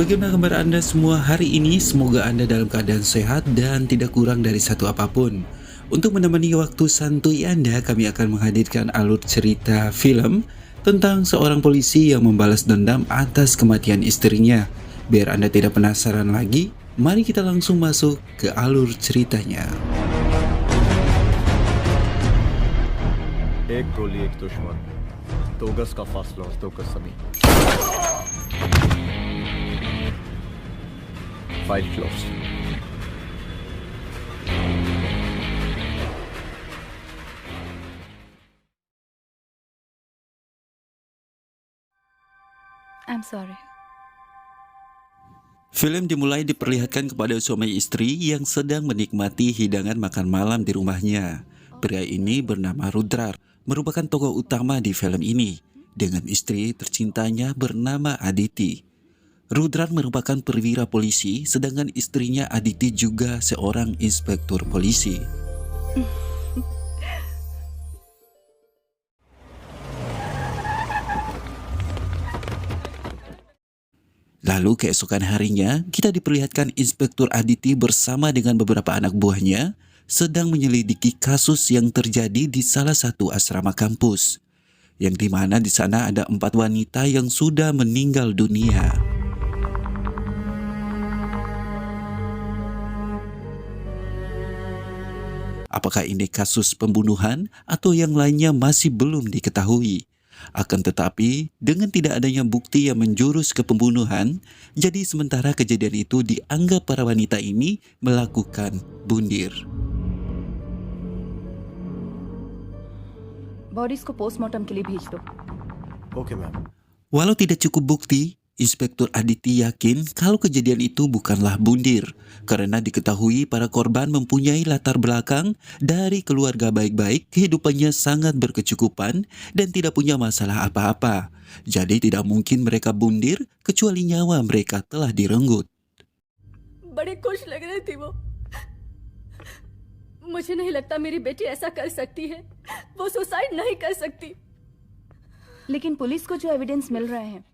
Bagaimana kabar Anda semua hari ini? Semoga Anda dalam keadaan sehat dan tidak kurang dari satu apapun. Untuk menemani waktu santuy Anda, kami akan menghadirkan alur cerita film tentang seorang polisi yang membalas dendam atas kematian istrinya. Biar Anda tidak penasaran lagi, mari kita langsung masuk ke alur ceritanya. एक गोली एक दुश्मन 2 गज का फासला और 2 गज जमीन file close I'm sorry. Film dimulai diperlihatkan kepada suami istri yang sedang menikmati hidangan makan malam di rumahnya. Pria ini bernama Rudrar, merupakan tokoh utama di film ini, dengan istri tercintanya bernama Aditi. Rudrar merupakan perwira polisi, sedangkan istrinya Aditi juga seorang inspektur polisi. Lalu keesokan harinya, kita diperlihatkan Inspektur Aditi bersama dengan beberapa anak buahnya sedang menyelidiki kasus yang terjadi di salah satu asrama kampus, yang dimana di sana ada 4 wanita yang sudah meninggal dunia. Apakah ini kasus pembunuhan atau yang lainnya masih belum diketahui. Akan tetapi, dengan tidak adanya bukti yang menjurus ke pembunuhan, jadi sementara kejadian itu dianggap para wanita ini melakukan bundir. Bodies को पोस्टमार्टम के लिए भेज दो। Okay ma'am Walau tidak cukup bukti, Inspektur Aditi yakin kalau kejadian itu bukanlah bundir, karena diketahui para korban mempunyai latar belakang dari keluarga baik-baik, kehidupannya sangat berkecukupan dan tidak punya masalah apa-apa. Jadi tidak mungkin mereka bundir kecuali nyawa mereka telah direnggut. बड़े खुश लग रही थी वो। मुझे नहीं लगता मेरी बेटी ऐसा कर सकती है। वो सुसाइड नहीं कर सकती। लेकिन पुलिस को जो एविडेंस मिल रहे हैं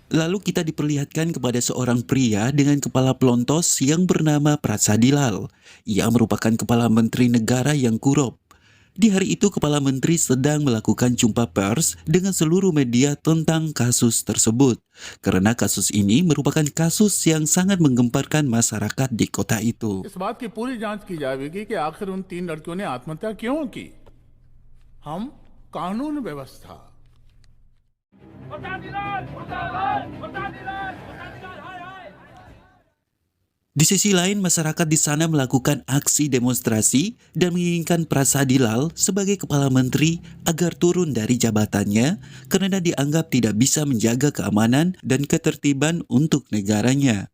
Lalu kita diperlihatkan kepada seorang pria dengan kepala pelontos yang bernama Prasadilal. Ia merupakan kepala menteri negara yang kurup. Di hari itu kepala menteri sedang melakukan jumpa pers dengan seluruh media tentang kasus tersebut. Karena kasus ini merupakan kasus yang sangat menggemparkan masyarakat di kota itu. इस बात की पूरी जांच की जाएगी कि आखिर उन 3 लड़कियों ने आत्महत्या क्यों की। हम कानून व्यवस्था Di sisi lain, masyarakat di sana melakukan aksi demonstrasi dan menginginkan Prasadilal sebagai kepala menteri agar turun dari jabatannya karena dianggap tidak bisa menjaga keamanan dan ketertiban untuk negaranya.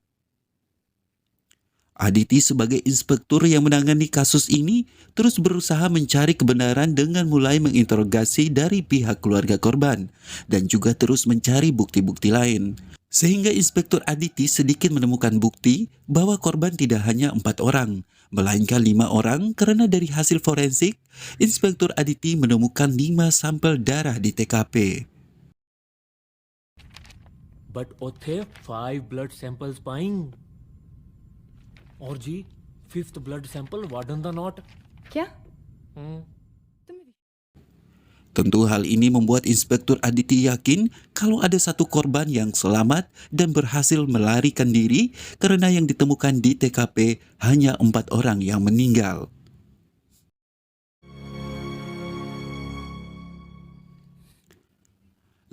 Aditi sebagai inspektur yang menangani kasus ini terus berusaha mencari kebenaran dengan mulai menginterogasi dari pihak keluarga korban dan juga terus mencari bukti-bukti lain. Sehingga Inspektur Aditi sedikit menemukan bukti bahwa korban tidak hanya 4 orang, melainkan 5 orang karena dari hasil forensik, Inspektur Aditi menemukan 5 sampel darah di TKP. But उथे 5 blood samples पाइंग और जी 5th blood sample warden the not क्या Tentu hal ini membuat Inspektur Aditi yakin kalau ada satu korban yang selamat dan berhasil melarikan diri karena yang ditemukan di TKP hanya 4 orang yang meninggal.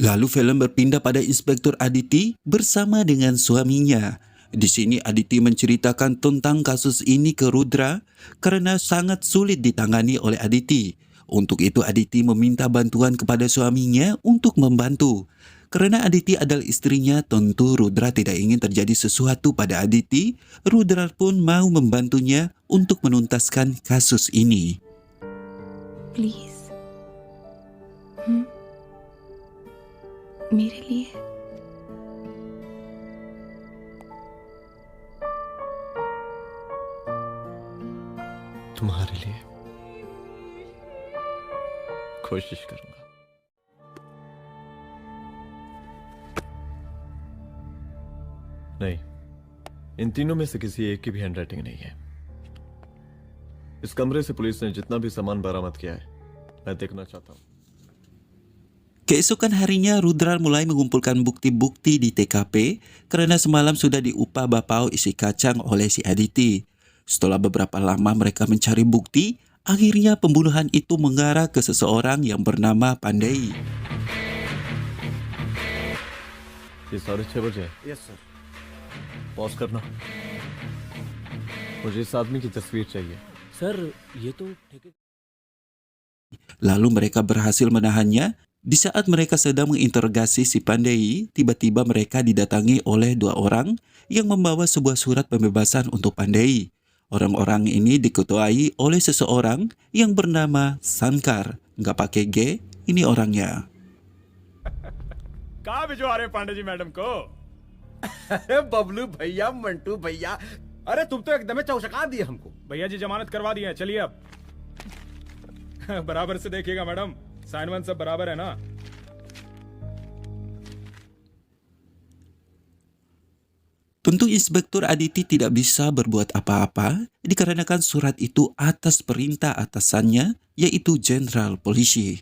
Lalu film berpindah pada Inspektur Aditi bersama dengan suaminya. Di sini Aditi menceritakan tentang kasus ini ke Rudra karena sangat sulit ditangani oleh Aditi. Untuk itu Aditi meminta bantuan kepada suaminya untuk membantu. Karena Aditi adalah istrinya, tentu Rudra tidak ingin terjadi sesuatu pada Aditi. Rudra pun mau membantunya untuk menuntaskan kasus ini. Please मेरे लिए तुम्हारे लिए कोशिश करूंगा। नहीं, इन तीनों में से किसी एक की भी हैंडराइटिंग नहीं है। इस कमरे से पुलिस ने जितना भी सामान बरामद किया है, मैं देखना चाहता हूं। Keesokan harinya, Rudra mulai mengumpulkan bukti-bukti di TKP karena semalam sudah diupah bapau isi kacang oleh si Aditi. Setelah beberapa lama mereka mencari bukti, akhirnya pembunuhan itu mengarah ke seseorang yang bernama Pandey. ये 6:30 बजे। Yes sir. Pause करना। मुझे इस आदमी की तस्वीर चाहिए। सर ये तो ठेके Lalu mereka berhasil menahannya. Di saat mereka sedang menginterogasi si Pandey, tiba-tiba mereka didatangi oleh dua orang yang membawa sebuah surat pembebasan untuk Pandey. Orang-orang ini diketuai oleh seseorang yang bernama Sankar. Nggak pakai G, ini orangnya. कहाँ भिजवा रहे पांडे जी मैडम को? अरे बबलू भैया, मंटू भैया, अरे तुम तो एकदम चौसका दिए हमको। भैया जी जमानत करवा दिए हैं, चलिए अब। बराबर से देखिएगा मैडम, साइन वाइन सब बराबर है ना? Tentu Inspektur Aditi tidak bisa berbuat apa-apa dikarenakan surat itu atas perintah atasannya, yaitu Jenderal Polisi.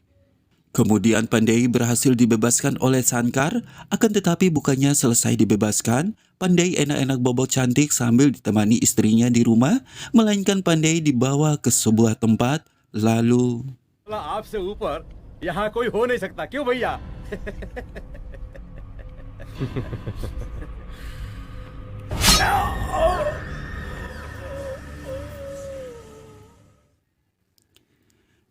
Kemudian Pandey berhasil dibebaskan oleh Sankar, akan tetapi bukannya selesai dibebaskan, Pandey enak-enak bobo cantik sambil ditemani istrinya di rumah, melainkan Pandey dibawa ke sebuah tempat, lalu... आपसे ऊपर यहाँ कोई हो नहीं सकता, क्यों भैया?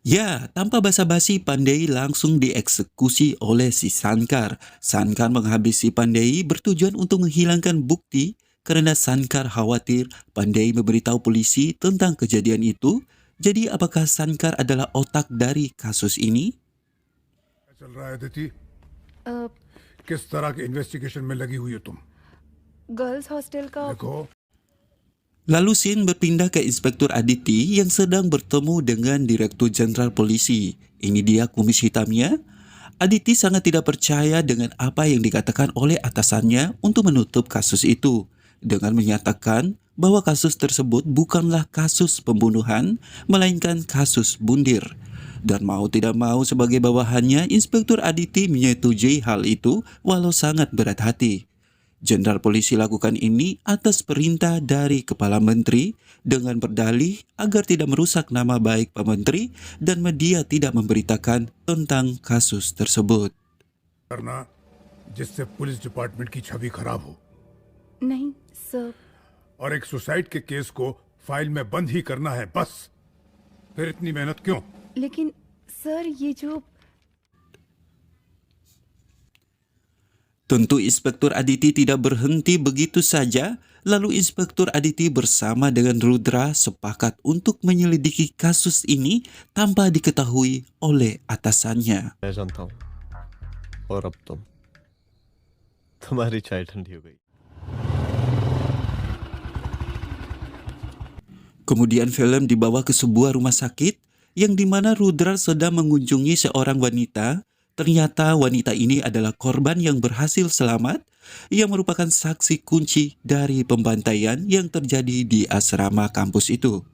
Ya, tanpa basa-basi Pandey langsung dieksekusi oleh si Sankar. Sankar menghabisi Pandey bertujuan untuk menghilangkan bukti karena Sankar khawatir Pandey memberitahu polisi tentang kejadian itu. Jadi apakah Sankar adalah otak dari kasus ini? चल रहा है अदिति? अ, किस तरह के इन्वेस्टिगेशन में लगी हुई हो तुम? गर्ल्स हॉस्टल का देखो, Lalu scene berpindah ke Inspektur Aditi yang sedang bertemu dengan Direktur Jenderal Polisi. Ini dia kumis hitamnya. Aditi sangat tidak percaya dengan apa yang dikatakan oleh atasannya untuk menutup kasus itu, dengan menyatakan bahwa kasus tersebut bukanlah kasus pembunuhan, melainkan kasus bundir. Dan mau tidak mau sebagai bawahannya, Inspektur Aditi menyetujui hal itu walau sangat berat hati. Jenderal Polisi lakukan ini atas perintah dari Kepala Menteri dengan berdalih agar tidak merusak nama baik Pak Menteri dan media tidak memberitakan tentang kasus tersebut. करना जिससे police department की छवि खराब हो, नहीं सर। और एक सुसाइड के केस को फाइल में बंद ही करना है बस। फिर इतनी मेहनत क्यों? लेकिन सर ये जो Tentu Inspektur Aditi tidak berhenti begitu saja, lalu Inspektur Aditi bersama dengan Rudra sepakat untuk menyelidiki kasus ini tanpa diketahui oleh atasannya. मैं जानता हूं, और अब तुम्हारी चाय ठंडी हो गई। Kemudian film dibawa ke sebuah rumah sakit yang dimana Rudra sedang mengunjungi seorang wanita. Ternyata wanita ini adalah korban yang berhasil selamat yang merupakan saksi kunci dari pembantaian yang terjadi di asrama kampus itu.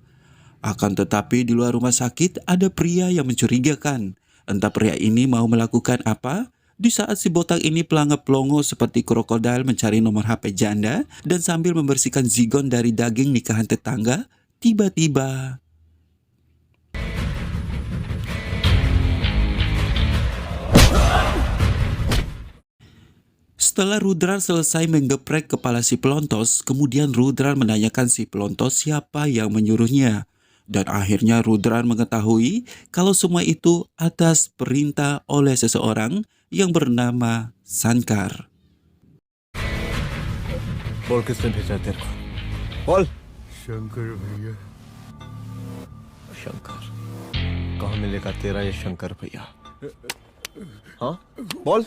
Akan tetapi di luar rumah sakit ada pria yang mencurigakan. Entah pria ini mau melakukan apa. Di saat si botak ini pelangap-pelongo seperti krokodil mencari nomor HP janda dan sambil membersihkan zigon dari daging nikahan tetangga, tiba-tiba... Setelah Rudra selesai menggeprek kepala si pelontos, kemudian Rudra menanyakan si pelontos siapa yang menyuruhnya. Dan akhirnya Rudra mengetahui kalau semua itu atas perintah oleh seseorang yang bernama Sankar. बोल किसने भेजा तेरे को? बोल। शंकर भैया। शंकर, कहाँ मिलेगा तेरा ये शंकर भैया? हाँ, बोल।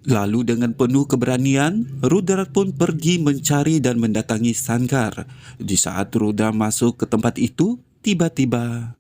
Lalu dengan penuh keberanian, Rudra pun pergi mencari dan mendatangi Sankar. Di saat Rudra masuk ke tempat itu, tiba-tiba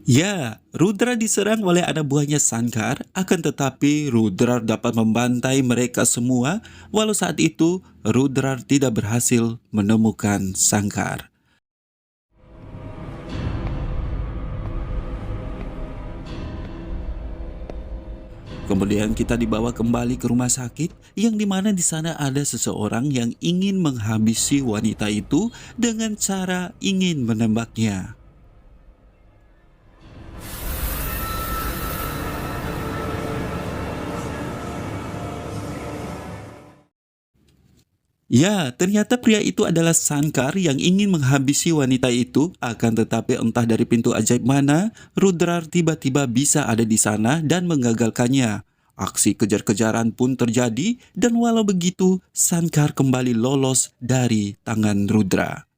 ya, Rudra diserang oleh anak buahnya Sankar, akan tetapi Rudra dapat membantai mereka semua, walau saat itu Rudra tidak berhasil menemukan Sankar. Kemudian kita dibawa kembali ke rumah sakit, yang dimana di sana ada seseorang yang ingin menghabisi wanita itu dengan cara ingin menembaknya. Ya, ternyata pria itu adalah Sankar yang ingin menghabisi wanita itu, akan tetapi entah dari pintu ajaib mana, Rudra tiba-tiba bisa ada di sana dan menggagalkannya. Aksi kejar-kejaran pun terjadi dan walau begitu, Sankar kembali lolos dari tangan Rudra.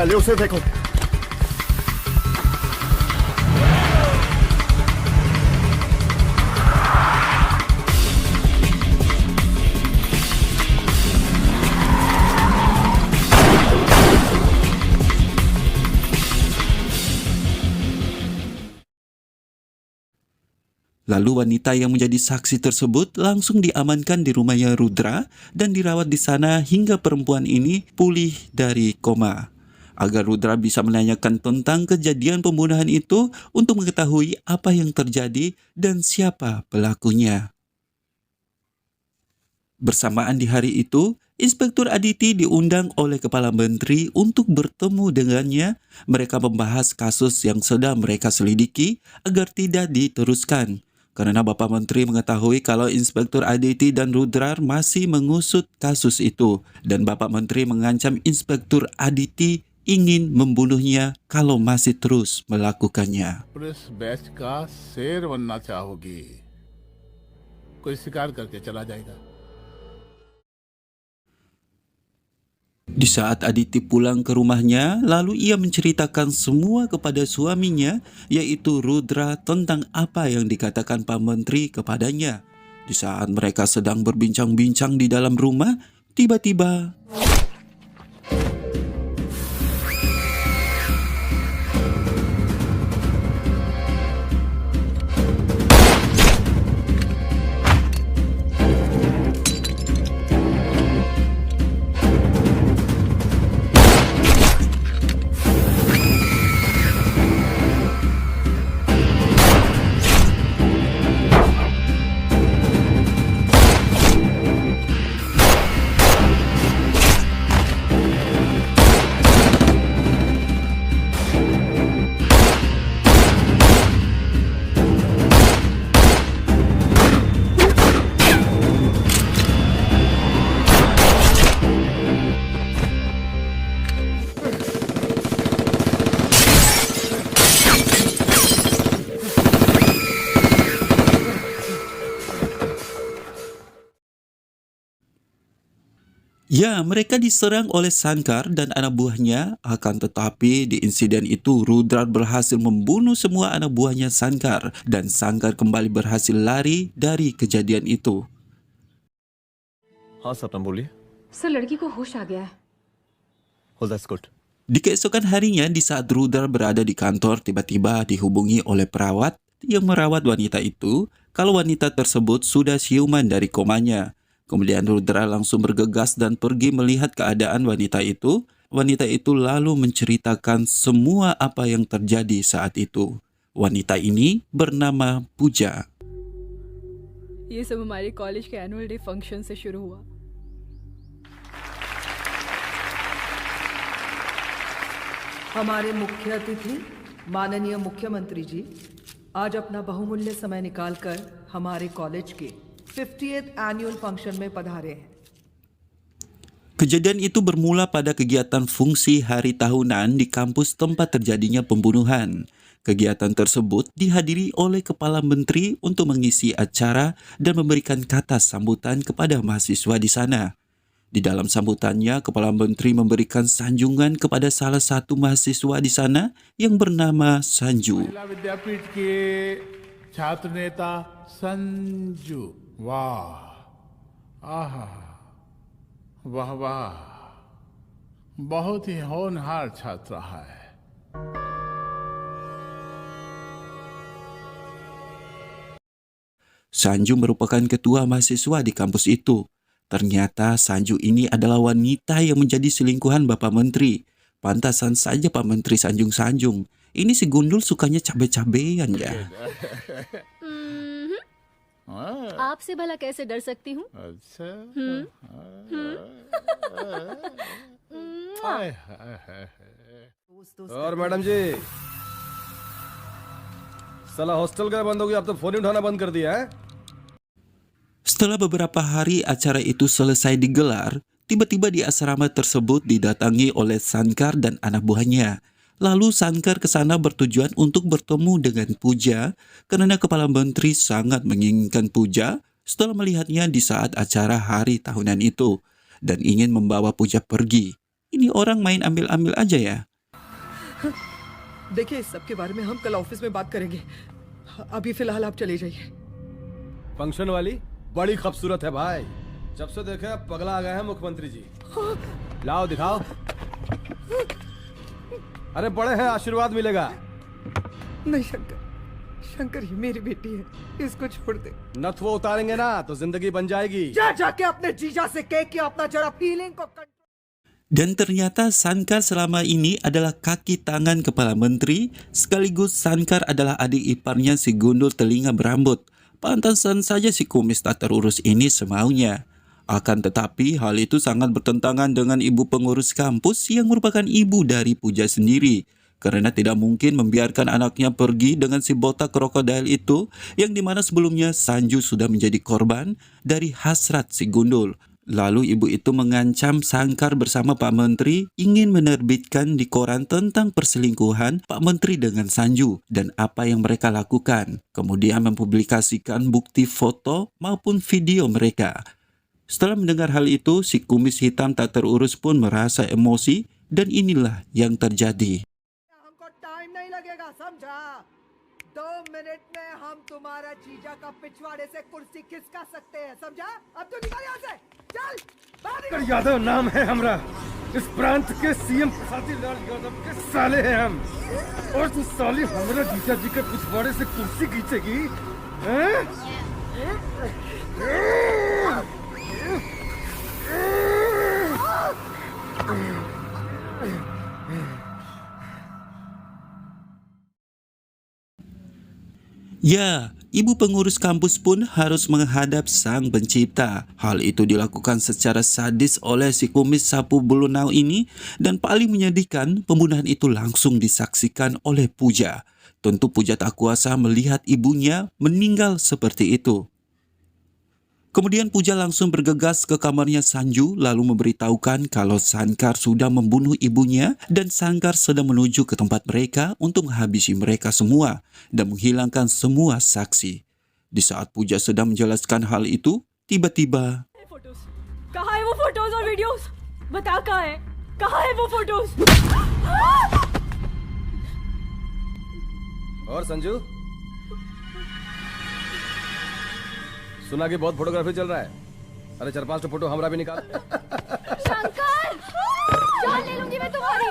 पहले उसे देखो। Lalu wanita yang menjadi saksi tersebut langsung diamankan di rumahnya Rudra dan dirawat di sana hingga perempuan ini pulih dari koma. Agar Rudra bisa menanyakan tentang kejadian pembunuhan itu untuk mengetahui apa yang terjadi dan siapa pelakunya. Bersamaan di hari itu, Inspektur Aditi diundang oleh Kepala Menteri untuk bertemu dengannya. Mereka membahas kasus yang sedang mereka selidiki agar tidak diteruskan. Karena Bapak Menteri mengetahui kalau Inspektur Aditi dan Rudra masih mengusut kasus itu. Dan Bapak Menteri mengancam Inspektur Aditi ingin membunuhnya kalau masih terus melakukannya. Police batch का शेर बनना चाहोगी कोई शिकार करके चला जाएगा। Di saat Aditi pulang ke rumahnya, lalu ia menceritakan semua kepada suaminya, yaitu Rudra, tentang apa yang dikatakan Pak Menteri kepadanya. Di saat mereka sedang berbincang-bincang di dalam rumah, tiba-tiba Ya, mereka diserang oleh Sankar dan anak buahnya, akan tetapi di insiden itu Rudra berhasil membunuh semua anak buahnya Sankar dan Sankar kembali berhasil lari dari kejadian itu. हाँ सपना बोलिए. सर लड़की को होश आ गया है। Oh, that's good. Di keesokan harinya, di saat Rudra berada di kantor, tiba-tiba dihubungi oleh perawat yang merawat wanita itu kalau wanita tersebut sudah siuman dari komanya. Kemudian Rudra langsung bergegas dan pergi melihat keadaan wanita itu. Wanita itu lalu menceritakan semua apa yang terjadi saat itu. Wanita ini bernama Pooja. ये सब हमारे कॉलेज के annual day function से शुरू हुआ। हमारे मुख्य अतिथि माननीय मुख्यमंत्री जी आज अपना बहुमूल्य समय निकालकर हमारे कॉलेज के 50th एनुअल फंक्शन में पधारे हैं। Kejadian itu bermula pada kegiatan fungsi hari tahunan di kampus tempat terjadinya pembunuhan. Kegiatan tersebut dihadiri oleh Kepala Menteri untuk mengisi acara dan memberikan kata sambutan kepada mahasiswa di sana. Di dalam sambutannya, Kepala Menteri memberikan sanjungan kepada salah satu mahasiswa di sana yang bernama Sanju. महिला विद्यापीठ के छात्र नेता संजू, वाह, आहा, वाह वाह, बहुत ही होनहार छात्र रहा है। Sanju merupakan ketua mahasiswa di kampus itu. Ternyata Sanju ini adalah wanita yang menjadi selingkuhan Bapak Menteri. Pantasan saja Pak Menteri sanjung-sanjung. Ini si Gundul sukanya cabe-cabean ya. आपसे भला कैसे डर सकती हूँ? अच्छा, और मैडम जी, साला हॉस्टल का बंद हो गया, आप तो फोन ही उठाना बंद कर दिया है. Setelah beberapa hari acara itu selesai digelar, tiba-tiba di asrama tersebut didatangi oleh Sankar dan anak buahnya. Lalu Sankar ke sana bertujuan untuk bertemu dengan Pooja karena Kepala Menteri sangat menginginkan Pooja setelah melihatnya di saat acara hari tahunan itu dan ingin membawa Pooja pergi. Ini orang main ambil-ambil aja ya. देखिए इस सब के बारे में हम कल ऑफिस में बात करेंगे। अभी फिलहाल आप चले जाइए। फंक्शन वाली बड़ी खूबसूरत है भाई, जब से देखे पगला आ गए हैं मुख्यमंत्री जी. लाओ दिखाओ. अरे बड़े हैं, आशीर्वाद मिलेगा. नहीं शंकर, शंकर ये मेरी बेटी है, इसको छोड़ दे। नथ वो उतारेंगे ना तो जिंदगी बन जाएगी. जा जाके अपने जीजा से कह कि अपना जरा फीलिंग को Dan ternyata Sankar selama ini adalah kaki tangan Kepala Menteri, sekaligus Sankar adalah adik iparnya si Gundul telinga berambut. Pantasan saja si kumis tak terurus ini semaunya. Akan tetapi hal itu sangat bertentangan dengan ibu pengurus kampus yang merupakan ibu dari Pooja sendiri. Karena tidak mungkin membiarkan anaknya pergi dengan si botak krokodil itu yang dimana sebelumnya Sanju sudah menjadi korban dari hasrat si Gundul. Lalu ibu itu mengancam Sankar bersama Pak Menteri ingin menerbitkan di koran tentang perselingkuhan Pak Menteri dengan Sanju dan apa yang mereka lakukan. Kemudian mempublikasikan bukti foto maupun video mereka. Setelah mendengar hal itu, si kumis hitam tak terurus pun merasa emosi dan inilah yang terjadi. हमको टाइम नहीं लगेगा, समझा? 2 मिनट में हम तुम्हारा जीजा का पिछवाड़े से कुर्सी खिसका सकते हैं, समझा? अब तो निकल यहाँ से, चल बाहर निकल। यादव नाम है हमारा, इस प्रांत के सीएम प्रसादी लाल यादव के साले हैं हम, और तू साली हमारा जीजा जी के पिछवाड़े से कुर्सी खींचेगी, हैं? Ya, ibu pengurus kampus pun harus menghadap sang pencipta. Hal itu dilakukan secara sadis oleh si kumis sapu belunau ini dan paling menyedihkan, pembunuhan itu langsung disaksikan oleh Pooja. Tentu Pooja tak kuasa melihat ibunya meninggal seperti itu. Kemudian Pooja langsung bergegas ke kamarnya Sanju lalu memberitahukan kalau Sankar sudah membunuh ibunya dan Sankar sedang menuju ke tempat mereka untuk menghabisi mereka semua dan menghilangkan semua saksi. Di saat Pooja sedang menjelaskan hal itu, tiba-tiba photos कहाँ है वो फोटोज और वीडियोस? बता कहाँ है? कहाँ है वो फोटोज? और संजू, सुना कि बहुत फोटोग्राफी चल रहा है। अरे 4-5 तो फोटो हमरा भी निकाल। शंकर, जान ले लूंगी मैं तुम्हारी।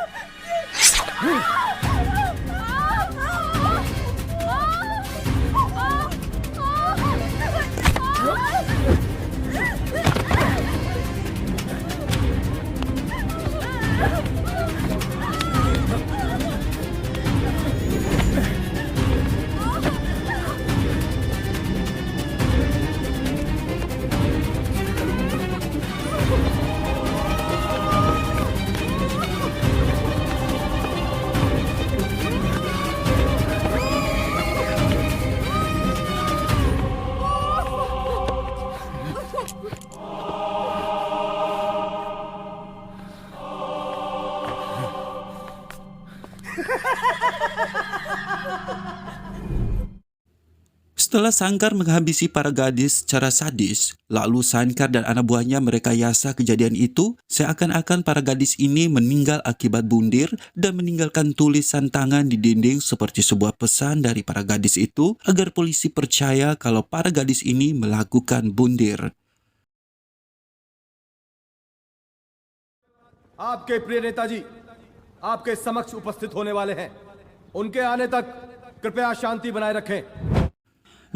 Setelah Sankar menghabisi para gadis secara sadis, lalu Sankar dan anak buahnya merekayasa kejadian itu seakan-akan para gadis ini meninggal akibat bundir dan meninggalkan tulisan tangan di dinding seperti sebuah pesan dari para gadis itu agar polisi percaya kalau para gadis ini melakukan bundir. आपके प्रिय नेताजी आपके समक्ष उपस्थित होने वाले हैं। उनके आने तक कृपया शांति बनाए रखें।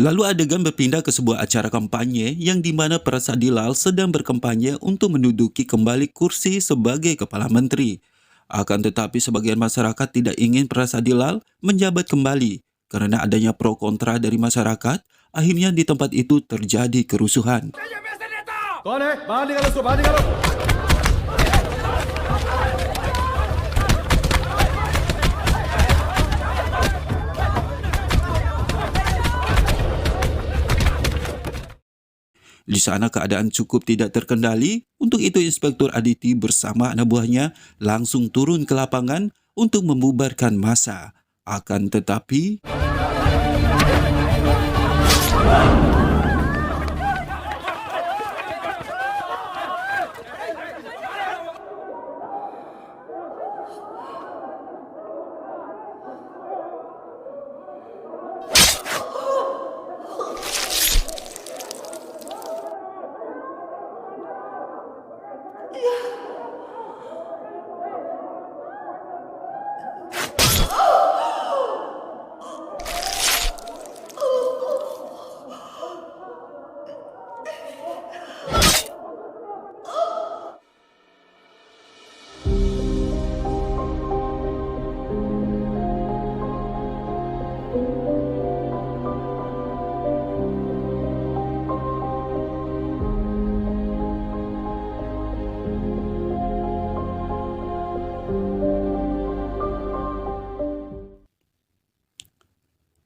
Lalu adegan berpindah ke sebuah acara kampanye yang di mana Prasadilal sedang berkampanye untuk menduduki kembali kursi sebagai Kepala Menteri. Akan tetapi sebagian masyarakat tidak ingin Prasadilal menjabat kembali. Karena adanya pro kontra dari masyarakat, akhirnya di tempat itu terjadi kerusuhan. कौन है? बाहर निकालो उसको, बाहर निकालो। Di sana keadaan cukup tidak terkendali, untuk itu Inspektur Aditi bersama anak buahnya langsung turun ke lapangan untuk membubarkan massa. Akan tetapi...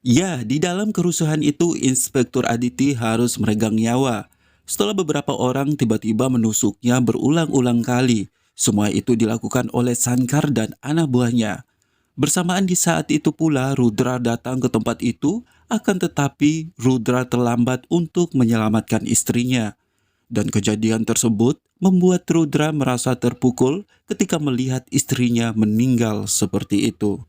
Ya, di dalam kerusuhan itu Inspektur Aditi harus meregang nyawa. Setelah beberapa orang tiba-tiba menusuknya berulang-ulang kali. Semua itu dilakukan oleh Sankar dan anak buahnya. Bersamaan di saat itu pula Rudra datang ke tempat itu, akan tetapi Rudra terlambat untuk menyelamatkan istrinya. Dan kejadian tersebut membuat Rudra merasa terpukul ketika melihat istrinya meninggal seperti itu.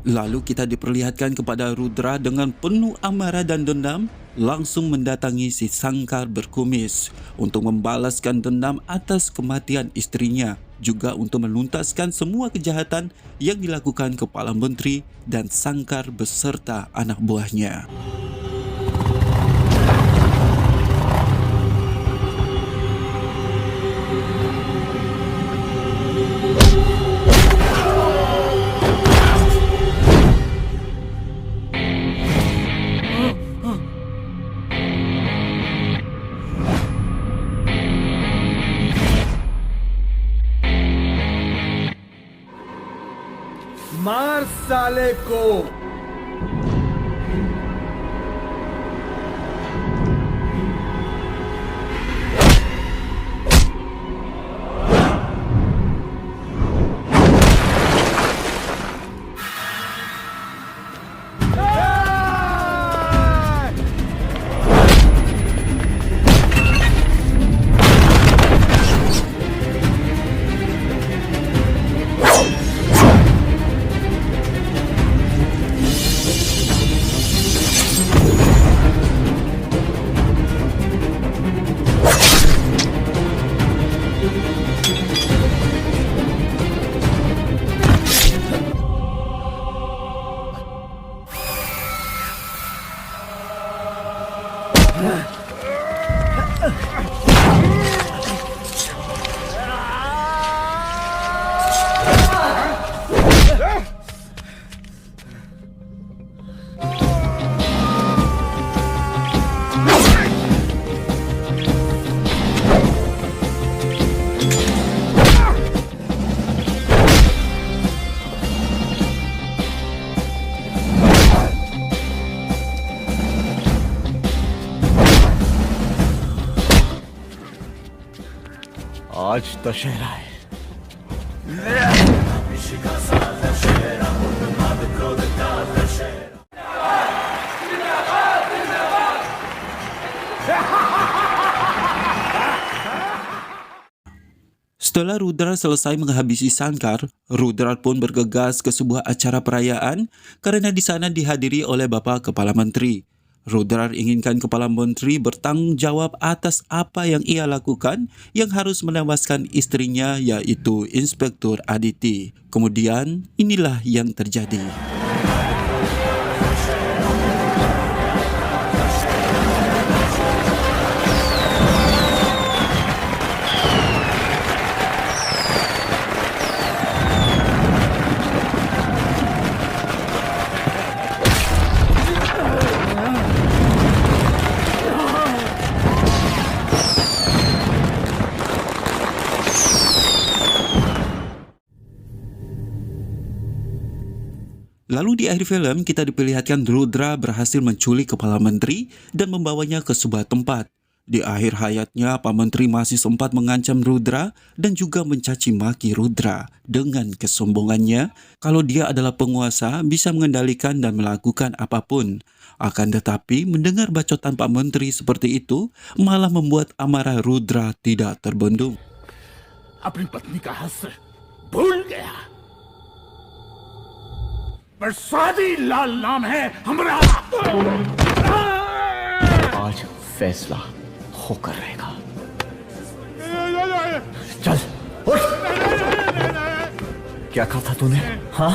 Lalu kita diperlihatkan kepada Rudra dengan penuh amarah dan dendam langsung mendatangi si Sankar berkumis untuk membalaskan dendam atas kematian istrinya, juga untuk menuntaskan semua kejahatan yang dilakukan Kepala Menteri dan Sankar beserta anak buahnya. मार साले को। आज दशहरा है। Setelah Rudra selesai menghabisi Shankar, Rudra pun bergegas ke sebuah acara perayaan karena di sana dihadiri oleh Bapak Kepala Menteri. Rudra inginkan Kepala Menteri bertanggung jawab atas apa yang ia lakukan yang harus menewaskan istrinya yaitu Inspektur Aditi. Kemudian inilah yang terjadi. Lalu di akhir film kita diperlihatkan Rudra berhasil menculik Kepala Menteri dan membawanya ke sebuah tempat. Di akhir hayatnya, Pak Menteri masih sempat mengancam Rudra dan juga mencaci maki Rudra dengan kesombongannya kalau dia adalah penguasa bisa mengendalikan dan melakukan apapun. Akan tetapi mendengar bacotan Pak Menteri seperti itu malah membuat amarah Rudra tidak terbendung. अपनी पत्नी का हस्र भूल गया। बरसाती लाल नाम है हमारा। आज फैसला होकर रहेगा। चल उठ। क्या कहा था तूने? हाँ?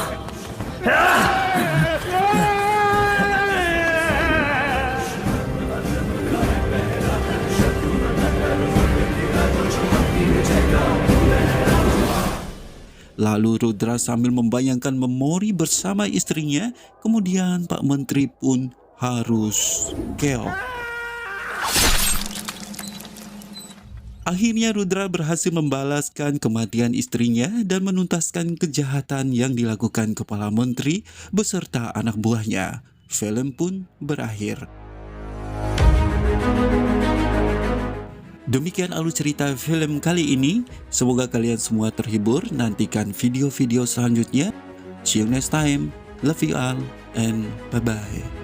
Lalu Rudra sambil membayangkan memori bersama istrinya, kemudian Pak Menteri pun harus keok. Akhirnya Rudra berhasil membalaskan kematian istrinya dan menuntaskan kejahatan yang dilakukan Kepala Menteri beserta anak buahnya. Film pun berakhir. Demikian alur cerita film kali ini. Semoga kalian semua terhibur. Nantikan video-video selanjutnya. See you next time. Love you all and bye-bye.